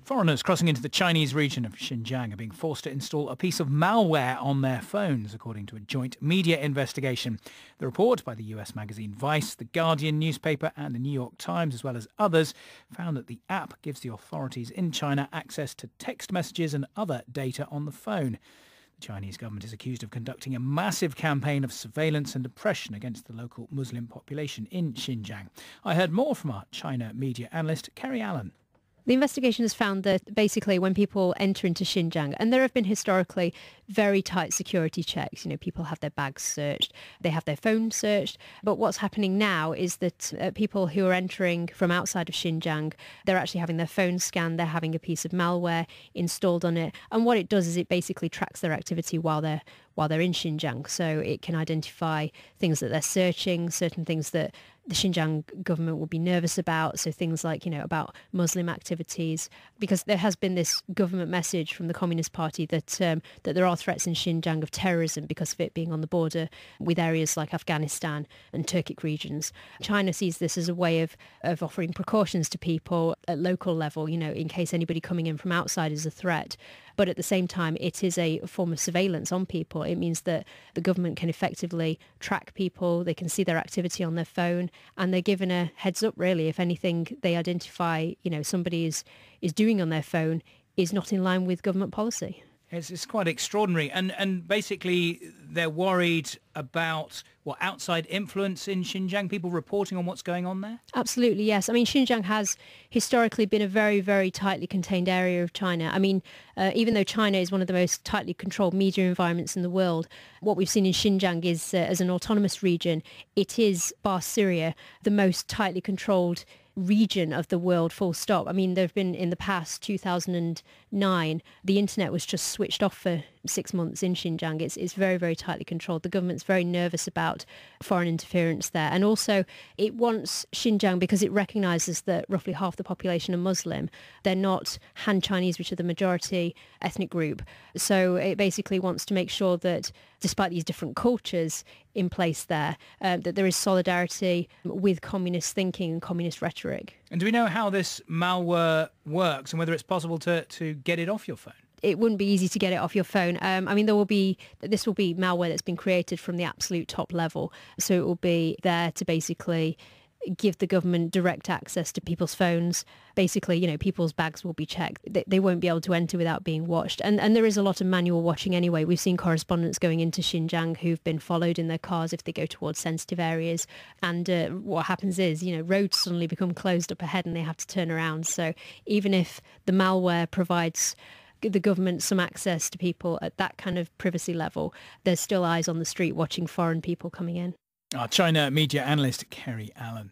Foreigners crossing into the Chinese region of Xinjiang are being forced to install a piece of malware on their phones, according to a joint media investigation. The report by the US magazine Vice, The Guardian newspaper and the New York Times, as well as others, found that the app gives the authorities in China access to text messages and other data on the phone. The Chinese government is accused of conducting a massive campaign of surveillance and oppression against the local Muslim population in Xinjiang. I heard more from our China media analyst, Kerry Allen. The investigation has found that basically when people enter into Xinjiang, and there have been historically very tight security checks, people have their bags searched, they have their phones searched, but what's happening now is that people who are entering from outside of Xinjiang, they're actually having their phones scanned, they're having a piece of malware installed on it, and what it does is it basically tracks their activity while they're in Xinjiang. So it can identify things that they're searching, certain things that the Xinjiang government will be nervous about. So things like, about Muslim activities, because there has been this government message from the Communist Party that there are threats in Xinjiang of terrorism because of it being on the border with areas like Afghanistan and Turkic regions. China sees this as a way of offering precautions to people at local level, in case anybody coming in from outside is a threat. But at the same time, it is a form of surveillance on people. It means that the government can effectively track people, they can see their activity on their phone, and they're given a heads up, really, if anything they identify, somebody is doing on their phone is not in line with government policy. It's quite extraordinary. And basically, they're worried about outside influence in Xinjiang, people reporting on what's going on there? Absolutely, yes. Xinjiang has historically been a very, very tightly contained area of China. Even though China is one of the most tightly controlled media environments in the world, what we've seen in Xinjiang is, as an autonomous region, it is, bar Syria, the most tightly controlled region of the world, full stop. There have been, in the past, 2009, the internet was just switched off for 6 months in Xinjiang. It's very, very tightly controlled. The government's very nervous about foreign interference there. And also, it wants Xinjiang, because it recognises that roughly half the population are Muslim. They're not Han Chinese, which are the majority ethnic group. So it basically wants to make sure that, despite these different cultures in place there, that there is solidarity with communist thinking and communist rhetoric. And do we know how this malware works and whether it's possible to get it off your phone? It wouldn't be easy to get it off your phone. This will be malware that's been created from the absolute top level. So it will be there to basically give the government direct access to people's phones. Basically, people's bags will be checked. They won't be able to enter without being watched. And there is a lot of manual watching anyway. We've seen correspondents going into Xinjiang who've been followed in their cars if they go towards sensitive areas. And what happens is, roads suddenly become closed up ahead and they have to turn around. So even if the malware provides the government some access to people at that kind of privacy level, there's still eyes on the street watching foreign people coming in. Our China media analyst, Kerry Allen.